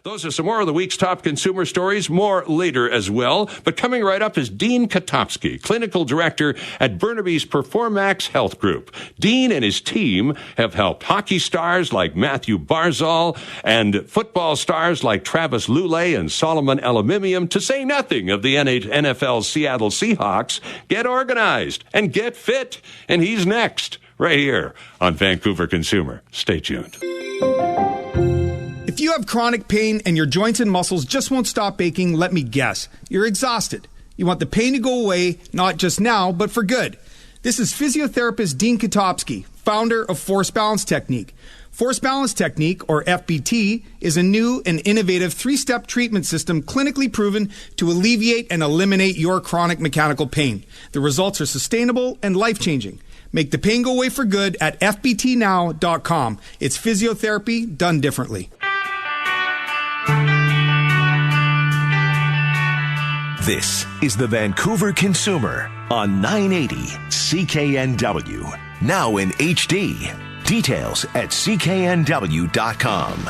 Those are some more of the week's top consumer stories, more later as well. But coming right up is Dean Kotopski, Clinical Director at Burnaby's Performax Health Group. Dean and his team have helped hockey stars like Matthew Barzal and football stars like Travis Lulay and Solomon Elamimium, to say nothing of the NFL's Seattle Seahawks, get organized and get fit. And he's next, right here on Vancouver Consumer. Stay tuned. If you have chronic pain and your joints and muscles just won't stop aching, let me guess. You're exhausted. You want the pain to go away, not just now, but for good. This is physiotherapist Dean Kotopski, founder of Force Balance Technique. Force Balance Technique, or FBT, is a new and innovative three-step treatment system clinically proven to alleviate and eliminate your chronic mechanical pain. The results are sustainable and life-changing. Make the pain go away for good at fbtnow.com. It's physiotherapy done differently. This is the Vancouver Consumer on 980 CKNW. Now in HD. Details at cknw.com.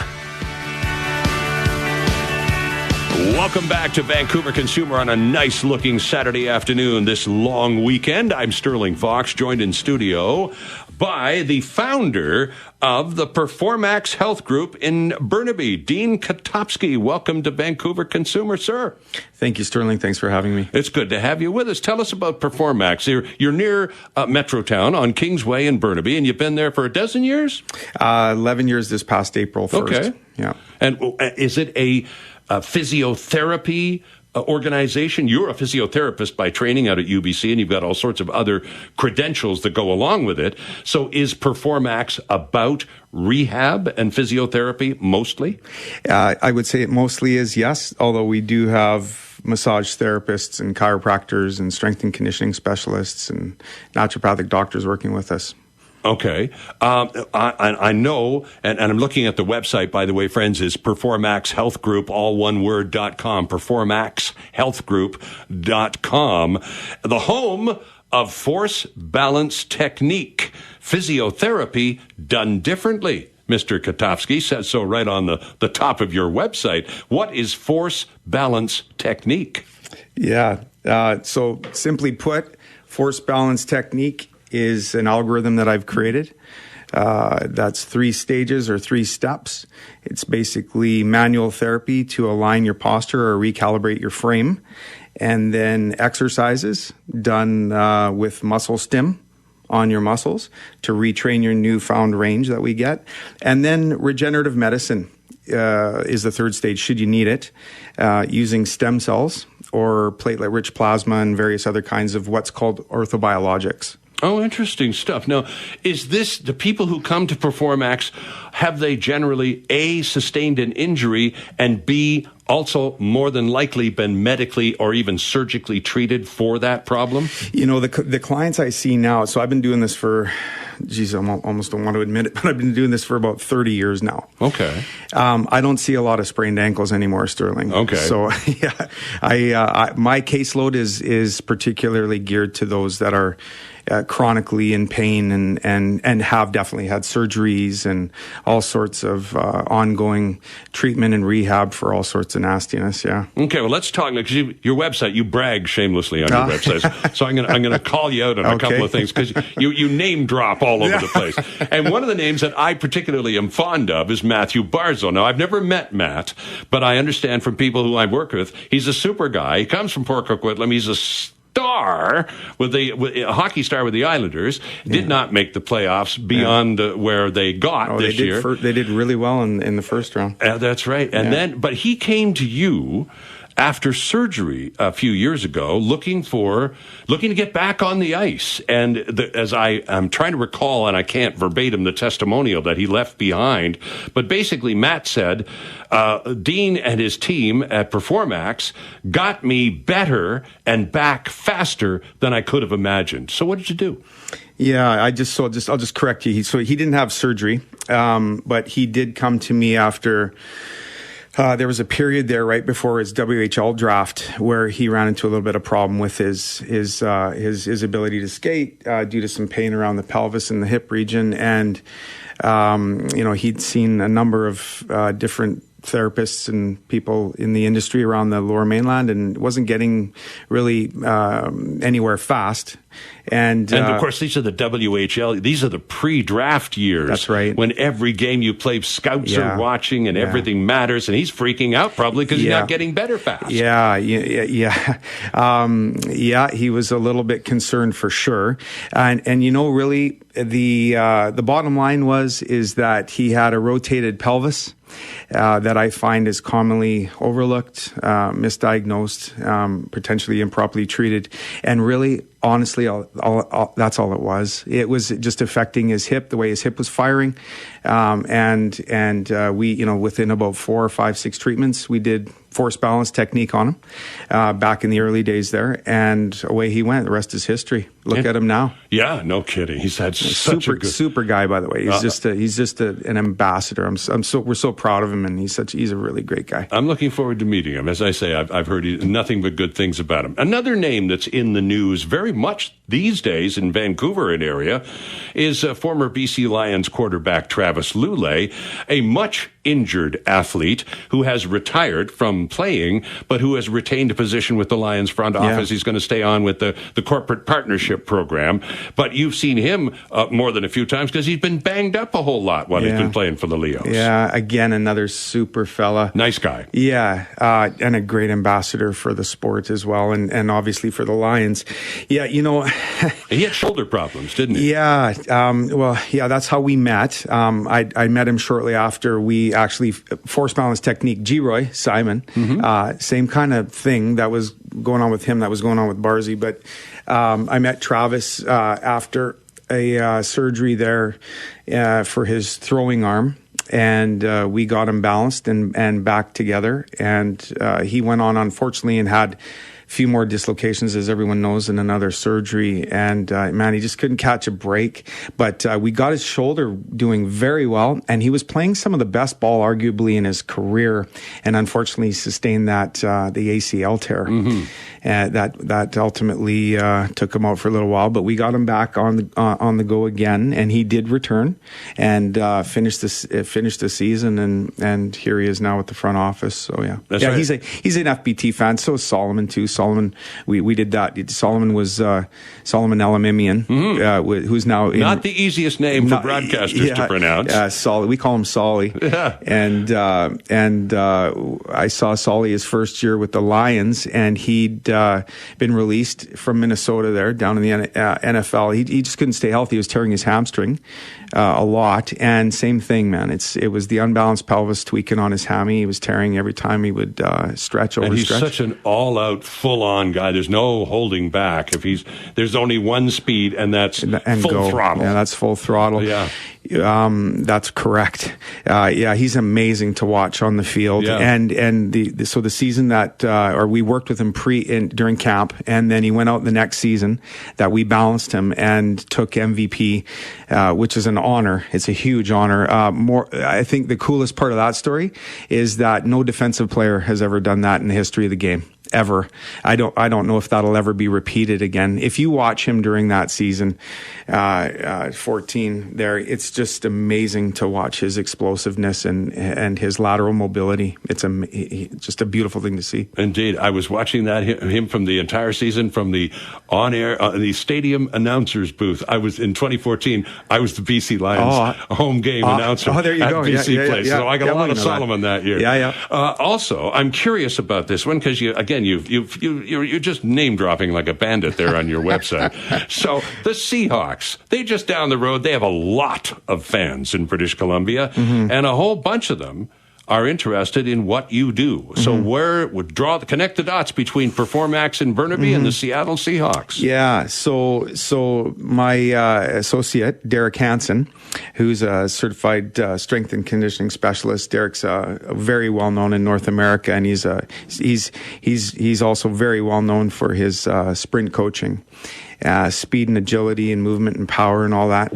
Welcome back to Vancouver Consumer on a nice-looking Saturday afternoon this long weekend. I'm Stirling Faux, joined in studio by the founder of the Performax Health Group in Burnaby, Dean Kotopski. Welcome to Vancouver Consumer, sir. Thank you, Stirling. Thanks for having me. It's good to have you with us. Tell us about Performax. You're near Metrotown on Kingsway in Burnaby, and you've been there for a dozen years? 11 years this past April 1st. Okay. Yeah. And is it a physiotherapy organization? You're a physiotherapist by training out at UBC, and you've got all sorts of other credentials that go along with it. So is Performax about rehab and physiotherapy mostly? I would say it mostly is, yes, although we do have massage therapists and chiropractors and strength and conditioning specialists and naturopathic doctors working with us. Okay. I know, and I'm looking at the website, by the way, friends, is Performax Health Group, all one word.com, performaxhealthgroup.com, the home of Force Balance Technique, physiotherapy done differently. Mr. Kotopski says so right on the top of your website. What is Force Balance Technique? Yeah. So simply put, Force Balance Technique is an algorithm that I've created. That's 3 stages or 3 steps. It's basically manual therapy to align your posture or recalibrate your frame, and then exercises done with muscle stim on your muscles to retrain your newfound range that we get. And then regenerative medicine is the 3rd stage, should you need it, using stem cells or platelet-rich plasma and various other kinds of what's called orthobiologics. Oh, interesting stuff. Now, is this, the people who come to Performax, have they generally, A, sustained an injury, and B, also more than likely been medically or even surgically treated for that problem? You know, the clients I see now, so I've been doing this for, geez, I almost don't want to admit it, but I've been doing this for about 30 years now. Okay. I don't see a lot of sprained ankles anymore, Stirling. Okay. So, yeah, my caseload is particularly geared to those that are chronically in pain and have definitely had surgeries and all sorts of ongoing treatment and rehab for all sorts of nastiness. Yeah. Okay. Well, let's talk because your website. You brag shamelessly on your website, so I'm gonna call you out on a couple of things because you name drop all over the place. And one of the names that I particularly am fond of is Matthew Barzal. Now, I've never met Matt, but I understand from people who I work with, he's a super guy. He comes from Port Coquitlam. He's a star with a hockey star with the Islanders. Did not make the playoffs beyond where they got this year. They did really well in the first round. That's right. And then, but he came to you after surgery a few years ago, looking to get back on the ice. And as I'm trying to recall, and I can't verbatim the testimonial that he left behind, but basically Matt said, Dean and his team at Performax got me better and back faster than I could have imagined. So what did you do? Yeah, I'll just correct you. So he didn't have surgery, but he did come to me after. There was a period there right before his WHL draft where he ran into a little bit of problem with his ability to skate due to some pain around the pelvis and the hip region, and he'd seen a number of different therapists and people in the industry around the Lower Mainland, and wasn't getting really anywhere fast. And of course, these are the WHL. These are the pre-draft years. That's right. When every game you play, scouts are watching and everything matters, and he's freaking out probably because he's not getting better fast. He was a little bit concerned for sure. And really, the bottom line is that he had a rotated pelvis. That I find is commonly overlooked, misdiagnosed, potentially improperly treated, and really, honestly, that's all it was. It was just affecting his hip, the way his hip was firing, and we, within about 4, 5, 6 treatments, we did force balance technique on him back in the early days there, and away he went. The rest is history. Look at him now. Yeah, no kidding. He's had such a good... super guy, by the way. He's just an ambassador. We're so proud of him, and he's a really great guy. I'm looking forward to meeting him. As I say, I've heard nothing but good things about him. Another name that's in the news very much these days in Vancouver and area is former BC Lions quarterback Travis Lulay, a much injured athlete who has retired from playing, but who has retained a position with the Lions front office. He's going to stay on with the corporate partnership program. But you've seen him more than a few times because he's been banged up a whole lot while he's been playing for the Leos. Yeah, again, another super fella. Nice guy. Yeah, and a great ambassador for the sport as well, and obviously for the Lions. Yeah, he had shoulder problems, didn't he? Yeah, that's how we met. I met him shortly after we actually force balance technique. G-Roy Simon, same kind of thing that was going on with him that was going on with Barzy, but I met Travis after a surgery there for his throwing arm, and we got him balanced and back together, and he went on, unfortunately, and had few more dislocations, as everyone knows, and another surgery. And man, he just couldn't catch a break. But we got his shoulder doing very well, and he was playing some of the best ball, arguably, in his career. And unfortunately, sustained the ACL tear. That ultimately took him out for a little while. But we got him back on the go again, and he did return and finished the season. And here he is now with the front office. So That's right. He's an FBT fan. So is Solomon too. Solomon, we did that. Solomon was Solomon Elamimian, who's now not the easiest name for broadcasters to pronounce. Solly. We call him Solly. Yeah. And I saw Solly his first year with the Lions, and he'd been released from Minnesota there down in the NFL. He just couldn't stay healthy. He was tearing his hamstring a lot. And same thing, man. It was the unbalanced pelvis tweaking on his hammy. He was tearing every time he would stretch. And he's such an all-out, full-on guy. There's no holding back. There's only one speed, and that's full throttle. Yeah, that's full throttle. Yeah. That's correct. He's amazing to watch on the field. Yeah. And so the season that we worked with him during camp, and then he went out the next season that we balanced him and took MVP, which is an honor. It's a huge honor. I think the coolest part of that story is that no defensive player has ever done that in the history of the game. Ever. I don't know if that'll ever be repeated again. If you watch him during that season, 14 there, it's just amazing to watch his explosiveness and his lateral mobility. It's just a beautiful thing to see. Indeed. I was watching him from the entire season from the on-air, the stadium announcers booth. I was in 2014. I was the BC Lions home game announcer there you at go. BC Place. So I got a lot of Solomon that year. Also, I'm curious about this one because you're just name dropping like a bandit there on your website. So the Seahawks, they just down the road, they have a lot of fans in British Columbia, and a whole bunch of them are interested in what you do. So where would connect the dots between Performax in Burnaby and the Seattle Seahawks? Yeah. So my associate, Derek Hansen, who's a certified strength and conditioning specialist. Derek's very well known in North America, and he's also very well known for his sprint coaching, speed and agility and movement and power and all that.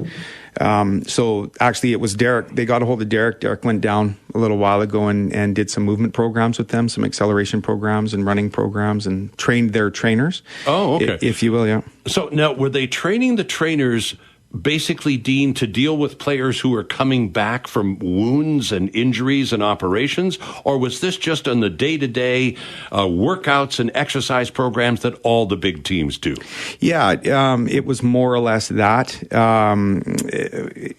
So actually it was Derek. They got a hold of Derek. Derek went down a little while ago and did some movement programs with them, some acceleration programs and running programs, and trained their trainers. Oh, okay. If you will, yeah. So now, were they training the trainers basically, Dean, to deal with players who are coming back from wounds and injuries and operations? Or was this just on the day-to-day workouts and exercise programs that all the big teams do? Yeah, it was more or less that.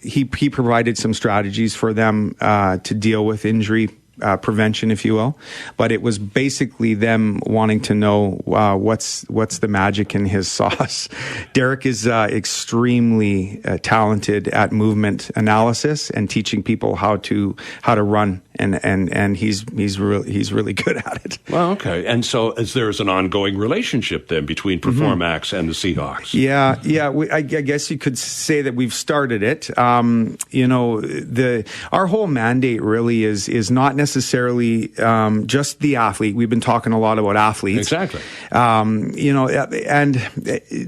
He provided some strategies for them to deal with injury prevention, if you will, but it was basically them wanting to know what's the magic in his sauce. Derek is extremely talented at movement analysis and teaching people how to run, and he's really good at it. Well, okay, and so there's an ongoing relationship then between Performax and the Seahawks. Yeah. I guess you could say that we've started it. Our whole mandate really is not necessarily just the athlete. We've been talking a lot about athletes. Exactly. And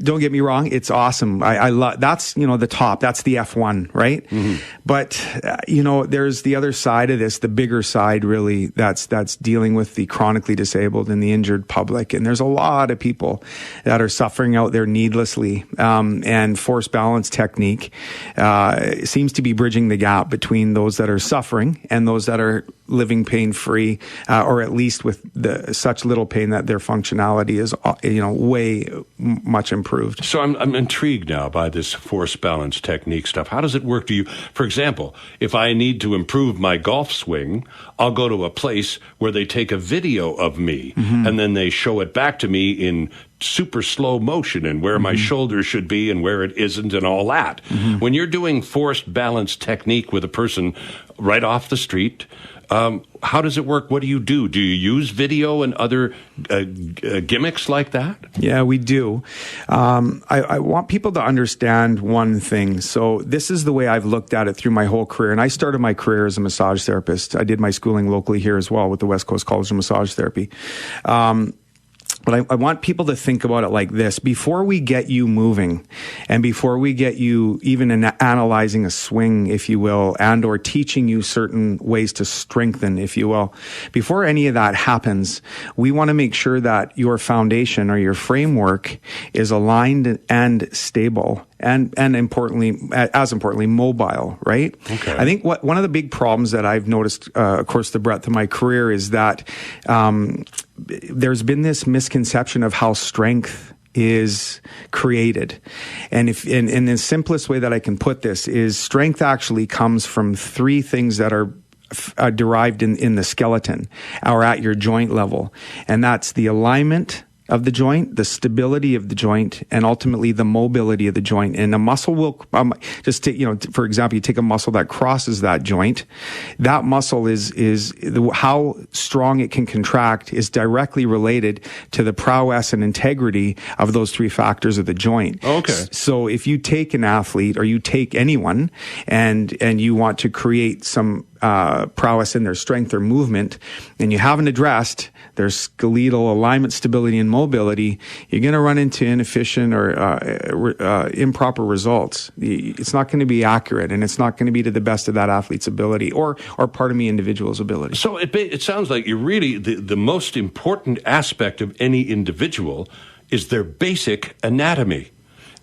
don't get me wrong, it's awesome. I love that's the top. That's the F1, right? Mm-hmm. But there's the other side of this, the bigger side, really. That's dealing with the chronically disabled and the injured public. And there's a lot of people that are suffering out there needlessly. And force balance technique seems to be bridging the gap between those that are suffering and those that are living pain-free, or at least with such little pain that their functionality is, way much improved. So I'm intrigued now by this force balance technique stuff. How does it work? For example, if I need to improve my golf swing, I'll go to a place where they take a video of me, and then they show it back to me in super slow motion and where my shoulders should be and where it isn't and all that. When you're doing forced balance technique with a person right off the street, how does it work? What do you do? Do you use video and other gimmicks like that? Yeah, we do. I want people to understand one thing. So this is the way I've looked at it through my whole career. And I started my career as a massage therapist. I did my schooling locally here as well with the West Coast College of Massage Therapy. But I want people to think about it like this. Before we get you moving, and before we get you even analyzing a swing, if you will, and or teaching you certain ways to strengthen, if you will, before any of that happens, we want to make sure that your foundation or your framework is aligned and stable. And importantly, as importantly, mobile, right? Okay. I think one of the big problems that I've noticed, of course, the breadth of my career is that there's been this misconception of how strength is created. And in the simplest way that I can put this is strength actually comes from three things that are derived in the skeleton or at your joint level. And that's the alignment of the joint, the stability of the joint, and ultimately the mobility of the joint. And a muscle will just take, for example, you take a muscle that crosses that joint. That muscle is how strong it can contract is directly related to the prowess and integrity of those three factors of the joint. Okay. So if you take an athlete or you take anyone and you want to create some prowess in their strength or movement, and you haven't addressed their skeletal alignment, stability, and mobility, you're going to run into inefficient or improper results. It's not going to be accurate, and it's not going to be to the best of that athlete's ability or individual's ability. So it sounds like you really, the most important aspect of any individual is their basic anatomy.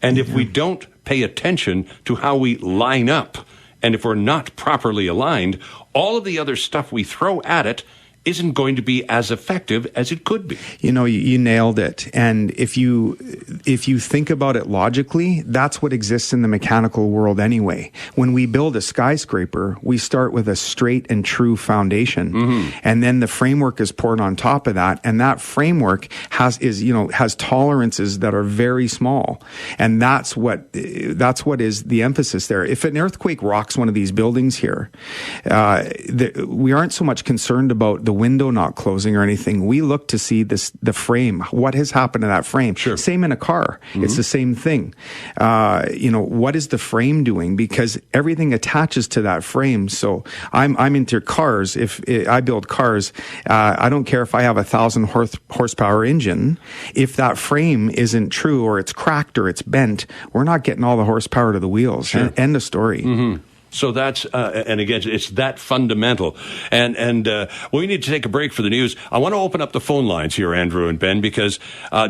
And if we don't pay attention to how we line up, and if we're not properly aligned, all of the other stuff we throw at it isn't going to be as effective as it could be. You nailed it. And if you think about it logically, that's what exists in the mechanical world anyway. When we build a skyscraper, we start with a straight and true foundation. And then the framework is poured on top of that. And that framework has tolerances that are very small. And that's what is the emphasis there. If an earthquake rocks one of these buildings here, we aren't so much concerned about the window not closing or anything. We look to see the frame. What has happened to that frame? Sure. Same in a car. It's the same thing. What is the frame doing? Because everything attaches to that frame. So I'm into cars. If I build cars, I don't care if I have 1,000 horsepower engine. If that frame isn't true or it's cracked or it's bent, we're not getting all the horsepower to the wheels. Sure. End of story. So that's, and again, it's that fundamental. And we need to take a break for the news. I want to open up the phone lines here, Andrew and Ben, because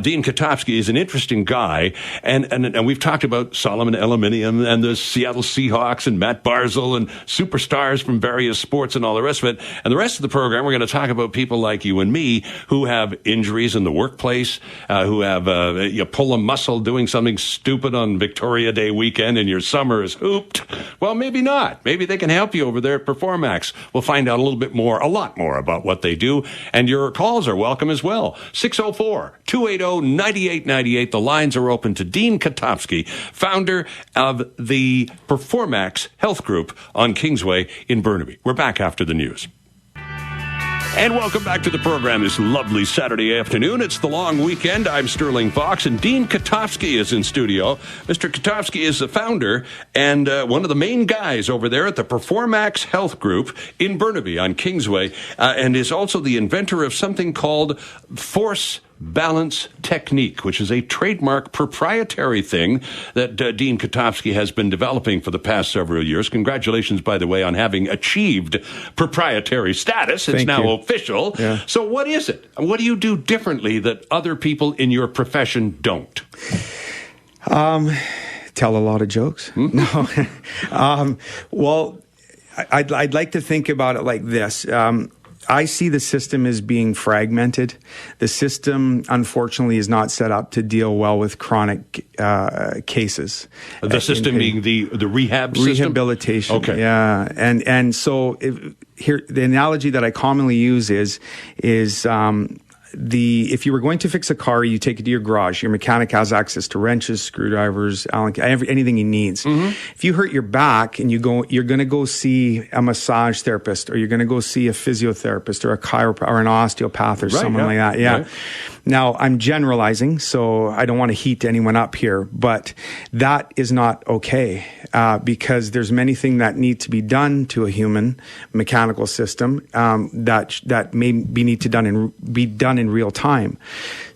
Dean Kotopski is an interesting guy. And we've talked about Solomon Aluminium and the Seattle Seahawks and Matt Barzil and superstars from various sports and all the rest of it. And the rest of the program, we're going to talk about people like you and me who have injuries in the workplace, who have, you pull a muscle doing something stupid on Victoria Day weekend and your summer is hooped. Well, maybe not. Maybe they can help you over there at Performax. We'll find out a lot more about what they do. And your calls are welcome as well. 604-280-9898. The lines are open to Dean Kotopski, founder of the Performax Health Group on Kingsway in Burnaby. We're back after the news. And welcome back to the program this lovely Saturday afternoon. It's the long weekend. I'm Stirling Faux, and Dean Kotopski is in studio. Mr. Kotopski is the founder and one of the main guys over there at the Performax Health Group in Burnaby on Kingsway, and is also the inventor of something called Force Balance Technique, which is a trademark proprietary thing that Dean Kotopski has been developing for the past several years. Congratulations, by the way, on having achieved proprietary status. It's now official. Yeah. So what is it? What do you do differently that other people in your profession don't? Tell a lot of jokes. Mm-hmm. No. Well, I'd like to think about it like this. I see the system as being fragmented. The system, unfortunately, is not set up to deal well with chronic cases. The system being the rehab system? Rehabilitation. Okay. Yeah. And so here, the analogy that I commonly use is if you were going to fix a car, you take it to your garage. Your mechanic has access to wrenches, screwdrivers, anything he needs. Mm-hmm. If you hurt your back and you're going to go see a massage therapist, or you're going to go see a physiotherapist or a chiropractor or an osteopath or someone like that. Yeah. Right. Now, I'm generalizing, so I don't want to heat anyone up here, but that is not okay because there's many things that need to be done to a human mechanical system that may need to be done in real time.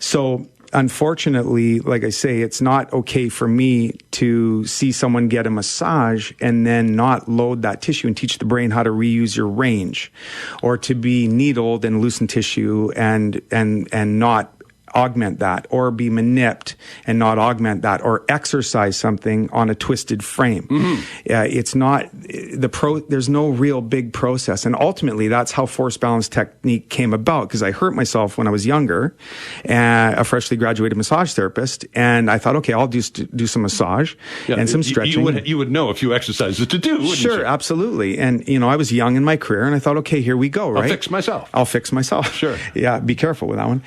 So unfortunately, like I say, it's not okay for me to see someone get a massage and then not load that tissue and teach the brain how to reuse your range, or to be needled and loosen tissue and not augment that, or be manipped and not augment that, or exercise something on a twisted frame. Mm-hmm. It's not there's no real big process. And ultimately, that's how force balance technique came about, because I hurt myself when I was younger, a freshly graduated massage therapist. And I thought, okay, I'll do some massage and some stretching. You would know a few exercises to do, wouldn't you? Sure, absolutely. And, I was young in my career, and I thought, okay, here we go, right? I'll fix myself. Sure. Yeah, be careful with that one.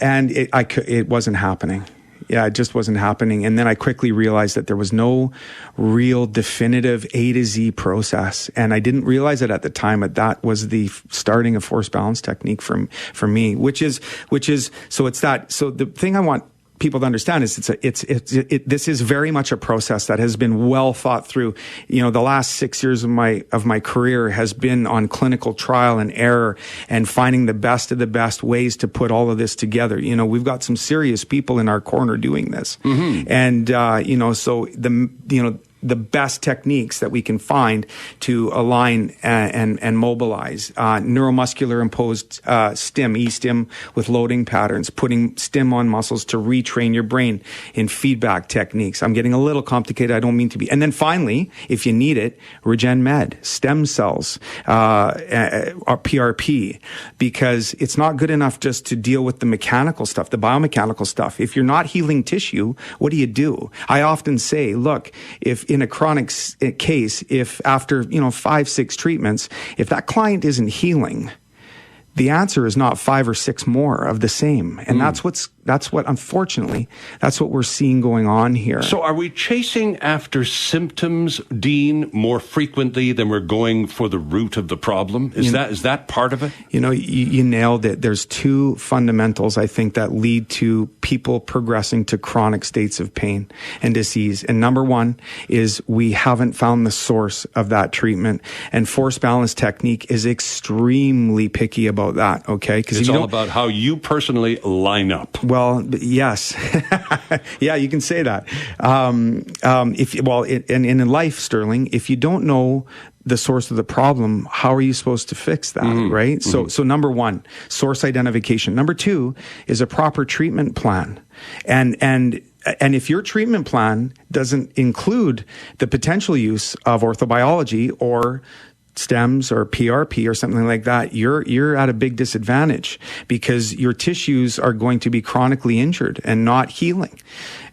And it wasn't happening. Yeah, it just wasn't happening. And then I quickly realized that there was no real definitive A to Z process. And I didn't realize it at the time, but that was the starting of force balance technique for me, which is, so it's that, so the thing I want people to understand is this is very much a process that has been well thought through. The last 6 years of my career has been on clinical trial and error and finding the best of the best ways to put all of this together. We've got some serious people in our corner doing this. Mm-hmm. And, so the best techniques that we can find to align and mobilize. Neuromuscular imposed e-stim with loading patterns, putting stim on muscles to retrain your brain in feedback techniques. I'm getting a little complicated. I don't mean to be. And then finally, if you need it, regen med, stem cells, PRP, because it's not good enough just to deal with the mechanical stuff, the biomechanical stuff. If you're not healing tissue, what do? I often say, look, if in a chronic case, if after 5-6 treatments, if that client isn't healing, the answer is not 5 or 6 more of the same. And that's what unfortunately, that's what we're seeing going on here. So are we chasing after symptoms, Dean, more frequently than we're going for the root of the problem? Is that part of it? You nailed it. There's 2 fundamentals, I think, that lead to people progressing to chronic states of pain and disease. And number 1 is we haven't found the source of that treatment. And force balance technique is extremely picky about that, okay? Because it's all about how you personally line up. Well, yes. Yeah, you can say that. In life, Sterling, if you don't know the source of the problem, how are you supposed to fix that, right? So number one, source identification. Number two is a proper treatment plan. And if your treatment plan doesn't include the potential use of orthobiology or stems or PRP or something like that, you're at a big disadvantage because your tissues are going to be chronically injured and not healing.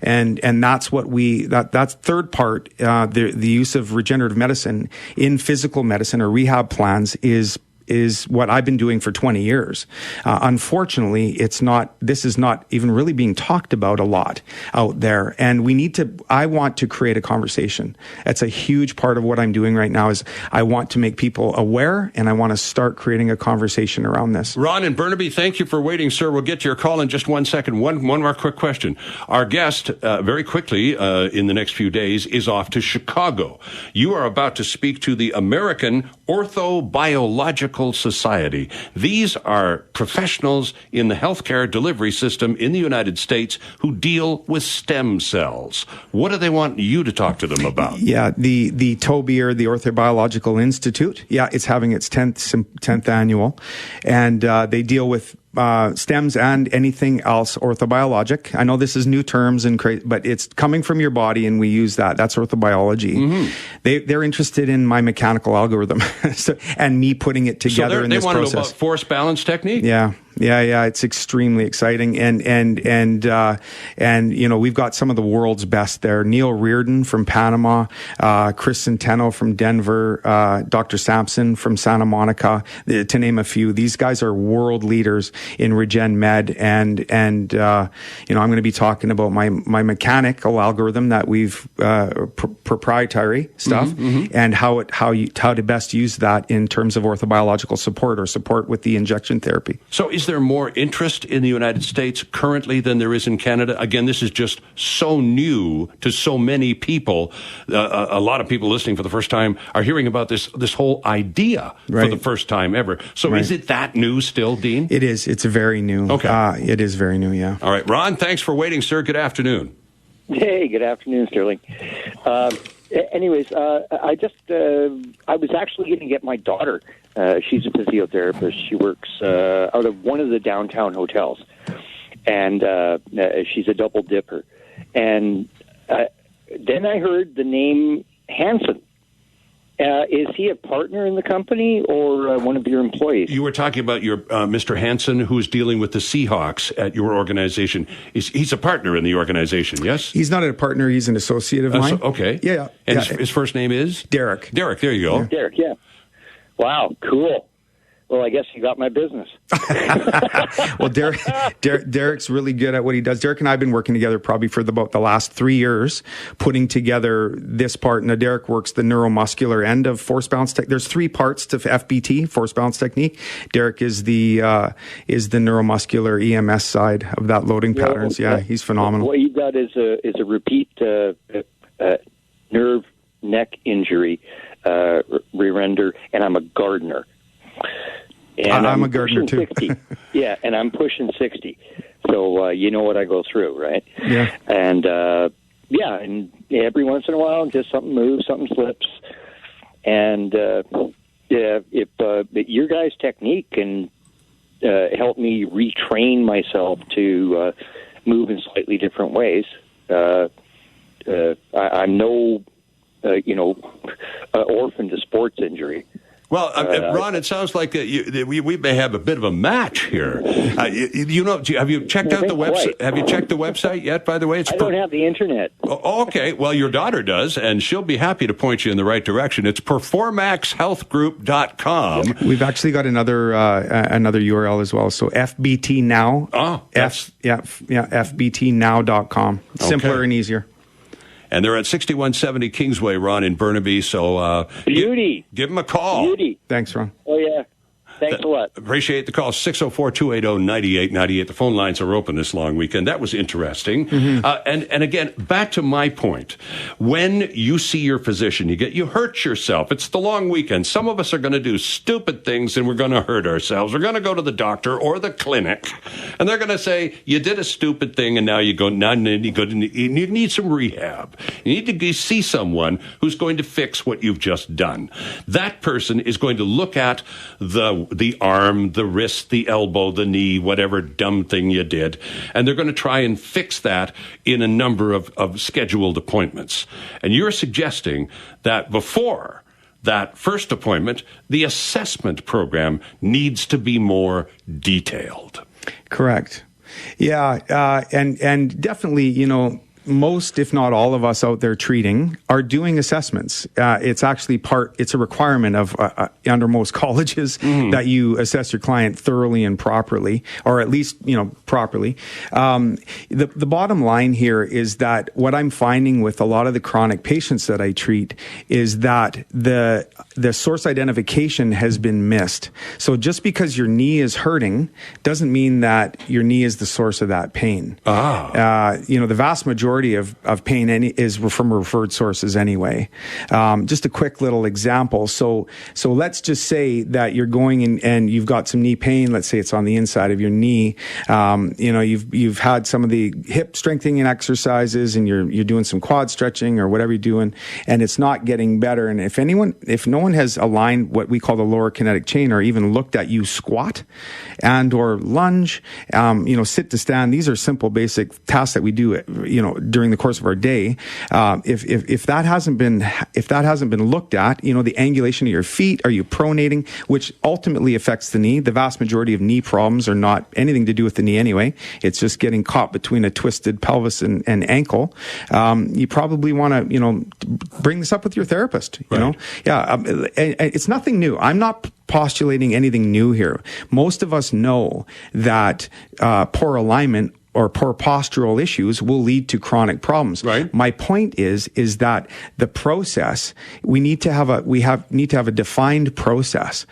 And that's what that's third part, the use of regenerative medicine in physical medicine or rehab plans is what I've been doing for 20 years. Unfortunately, this is not even really being talked about a lot out there. And I want to create a conversation. That's a huge part of what I'm doing right now is I want to make people aware and I want to start creating a conversation around this. Ron in Burnaby, thank you for waiting, sir. We'll get to your call in just 1 second. One more quick question. Our guest, very quickly, in the next few days, is off to Chicago. You are about to speak to the American Orthobiologic Society. These are professionals in the healthcare delivery system in the United States who deal with stem cells. What do they want you to talk to them about? Yeah, the TOBI, or the Orthobiological Institute, it's having its 10th annual, and they deal with stems and anything else orthobiologic. I know this is new terms but it's coming from your body, and we use that. That's orthobiology. They're interested in my mechanical algorithm and me putting it together in this process. They want to know about force balance technique. Yeah. It's extremely exciting, and we've got some of the world's best there. Neil Reardon from Panama, Chris Centeno from Denver, Dr. Sampson from Santa Monica, to name a few. These guys are world leaders in regen med, and I'm going to be talking about my mechanical algorithm that we've proprietary stuff, and how to best use that in terms of orthobiological support or support with the injection therapy. So is there more interest in the United States currently than there is in Canada? Again, this is just so new to so many people. A lot of people listening for the first time are hearing about this whole idea for the first time ever. So is it that new still, Dean? It is. It's very new. Okay. It is very new, yeah. All right. Ron, thanks for waiting, sir. Good afternoon. Hey, good afternoon, Sterling. Anyways, I was actually going to get my daughter. She's a physiotherapist. She works out of one of the downtown hotels, and she's a double dipper. And then I heard the name Hansen. Is he a partner in the company or one of your employees? You were talking about your Mr. Hansen, who's dealing with the Seahawks at your organization. He's a partner in the organization, yes? He's not a partner. He's an associate of mine. Okay. Yeah. And his first name is? Derek. Derek, there you go. Yeah. Derek, yeah. Wow, cool. Well, I guess you got my business. Well, Derek's really good at what he does. Derek and I have been working together probably for about the last 3 years, putting together this part. Now, Derek works the neuromuscular end of force balance tech. There's 3 parts to FBT, force balance technique. Derek is the neuromuscular EMS side of that loading patterns. Yeah, he's phenomenal. What you got is a repeat nerve neck injury, re-render, and I'm a gardener. And I'm a gardener too. 60. Yeah, and I'm pushing 60. So you know what I go through, right? Yeah. And and every once in a while, just something moves, something slips, and if your guys' technique can help me retrain myself to move in slightly different ways, I'm no orphan to sports injury. Well, Ron, it sounds like we may have a bit of a match here. Have you checked out the website? Have you checked the website yet? By the way, I don't have the internet. Oh, okay. Well, your daughter does, and she'll be happy to point you in the right direction. It's performaxhealthgroup.com. We've actually got another URL as well. So FBT Now. Oh, FBTnow.com. Simpler and easier. And they're at 6170 Kingsway, Ron, in Burnaby. So Beauty. Give them a call. Beauty. Thanks, Ron. Oh, yeah. Thanks a lot. Appreciate the call. 604-280-9898. The phone lines are open this long weekend. That was interesting. And again, back to my point. When you see your physician, you hurt yourself. It's the long weekend. Some of us are going to do stupid things and we're going to hurt ourselves. We're going to go to the doctor or the clinic and they're going to say, you did a stupid thing and now you need some rehab. You need to see someone who's going to fix what you've just done. That person is going to look at the arm, the wrist, the elbow, the knee, whatever dumb thing you did, and they're going to try and fix that in a number of scheduled appointments. And you're suggesting that before that first appointment, the assessment program needs to be more detailed. Correct. Yeah, and definitely, most, if not all of us out there treating are doing assessments. It's actually it's a requirement of under most colleges that you assess your client thoroughly and properly, or at least, properly. The bottom line here is that what I'm finding with a lot of the chronic patients that I treat is that the source identification has been missed. So just because your knee is hurting doesn't mean that your knee is the source of that pain. The vast majority of pain is from referred sources anyway. Just a quick little example. So let's just say that you're going and you've got some knee pain. Let's say it's on the inside of your knee. You've had some of the hip strengthening exercises and you're doing some quad stretching or whatever you're doing, and it's not getting better. And if no one has aligned what we call the lower kinetic chain or even looked at you squat and or lunge, sit to stand, these are simple basic tasks that we do, during the course of our day. If that hasn't been looked at, the angulation of your feet, are you pronating, which ultimately affects the knee. The vast majority of knee problems are not anything to do with the knee anyway. It's just getting caught between a twisted pelvis and ankle. You probably want to, bring this up with your therapist. It's nothing new. I'm not postulating anything new here. Most of us know that poor alignment or poor postural issues will lead to chronic problems. Right. My point is that the process, we need to have a defined process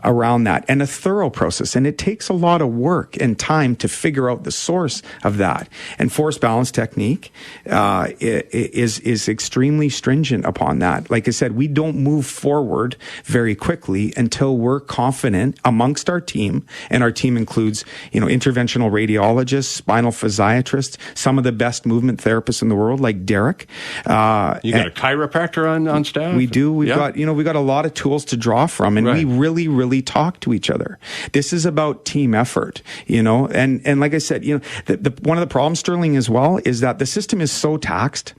around that, and a thorough process. And it takes a lot of work and time to figure out the source of that. And force balance technique is extremely stringent upon that. Like I said, we don't move forward very quickly until we're confident amongst our team, and our team includes, interventional radiologists, spinal physiatrists, some of the best movement therapists in the world, like Derek. You got a chiropractor on staff? We do. We've got a lot of tools to draw from, and we really, really talk to each other. This is about team effort, and like I said, one of the problems, Stirling, as well, is that the system is so taxed.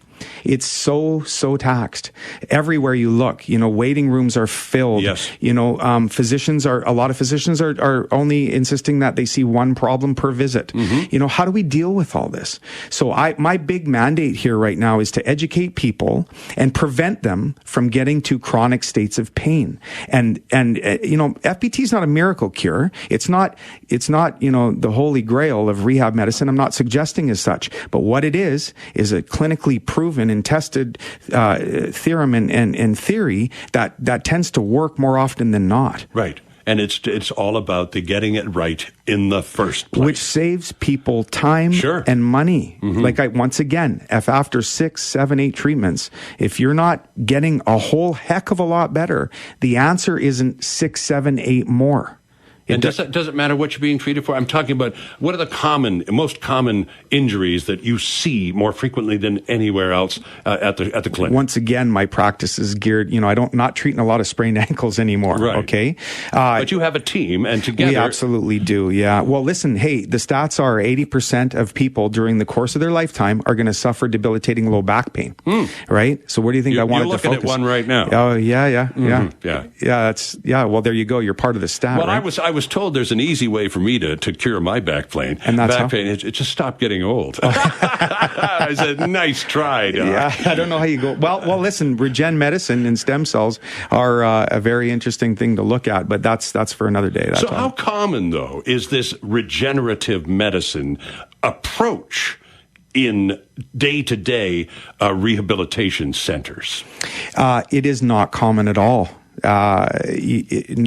It's so taxed. Everywhere you look, waiting rooms are filled. Yes. A lot of physicians are only insisting that they see one problem per visit. How do we deal with all this? So my big mandate here right now is to educate people and prevent them from getting to chronic states of pain. And FBT is not a miracle cure. It's not, the holy grail of rehab medicine. I'm not suggesting as such, but what it is a clinically proven and tested theorem and theory that tends to work more often than not. Right. And it's all about the getting it right in the first place. Which saves people time and money. Once again, if after 6, 7, 8 treatments, if you're not getting a whole heck of a lot better, the answer isn't 6, 7, 8 more. And does it matter what you're being treated for? I'm talking about what are the most common injuries that you see more frequently than anywhere else at the clinic? Once again, my practice is geared, I'm not treating a lot of sprained ankles anymore. Right. Okay. But you have a team, and together. We absolutely do. Yeah. Well, listen, hey, the stats are 80% of people during the course of their lifetime are going to suffer debilitating low back pain. Right. So where do you think I wanted to focus? You're looking at one right now. Oh, yeah. Well, there you go. You're part of the stat. Well, right? I was told there's an easy way for me to cure my back pain. And that's pain. It just stopped getting old. I said, nice try, Doc. Yeah, I don't know how you go. Well, listen, regen medicine and stem cells are a very interesting thing to look at, but that's for another day. So how common, though, is this regenerative medicine approach in day-to-day rehabilitation centers? It is not common at all. Not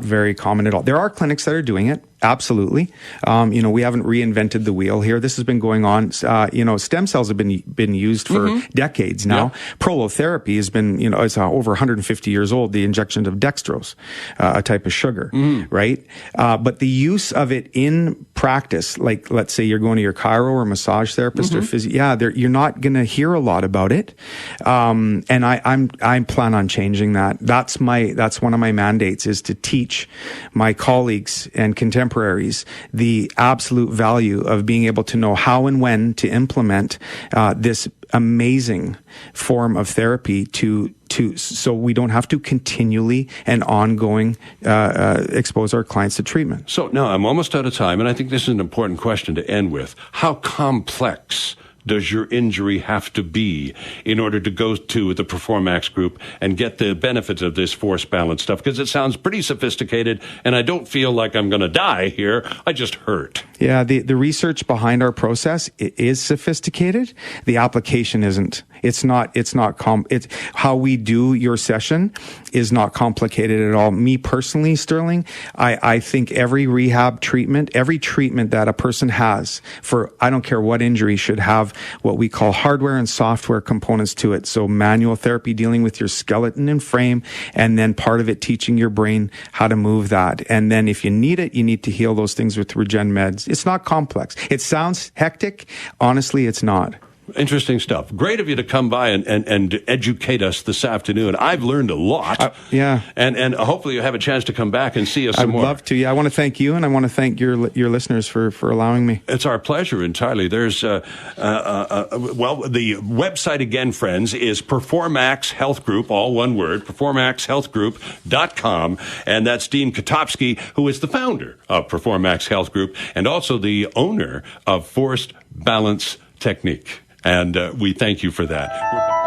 very common at all. There are clinics that are doing it. Absolutely. We haven't reinvented the wheel here. This has been going on. Stem cells have been used for decades now. Yeah. Prolotherapy has been, it's over 150 years old, the injection of dextrose, a type of sugar, right? But the use of it in practice, like let's say you're going to your chiro or massage therapist or physio, you're not going to hear a lot about it. And I plan on changing that. That's one of my mandates, is to teach my colleagues and contemporaries the absolute value of being able to know how and when to implement this amazing form of therapy so we don't have to continually and ongoing expose our clients to treatment. So now I'm almost out of time, and I think this is an important question to end with. How complex does your injury have to be in order to go to the Performax group and get the benefits of this force balance stuff? Because it sounds pretty sophisticated, and I don't feel like I'm going to die here. I just hurt. Yeah, the research behind our process is sophisticated. The application isn't. It's how we do your session is not complicated at all. Me personally, Stirling, I think every rehab treatment, every treatment that a person has for, I don't care what injury, should have what we call hardware and software components to it. So manual therapy dealing with your skeleton and frame, and then part of it teaching your brain how to move that. And then if you need it, you need to heal those things with regen meds. It's not complex. It sounds hectic. Honestly, it's not. Interesting stuff. Great of you to come by and educate us this afternoon. I've learned a lot. Yeah. And hopefully you'll have a chance to come back and see us some more. I'd love to. Yeah, I want to thank you, and I want to thank your listeners for allowing me. It's our pleasure entirely. There's, the website again, friends, is Performax Health Group, all one word, performaxhealthgroup.com. And that's Dean Kotopski, who is the founder of Performax Health Group and also the owner of Forced Balance Technique. And we thank you for that.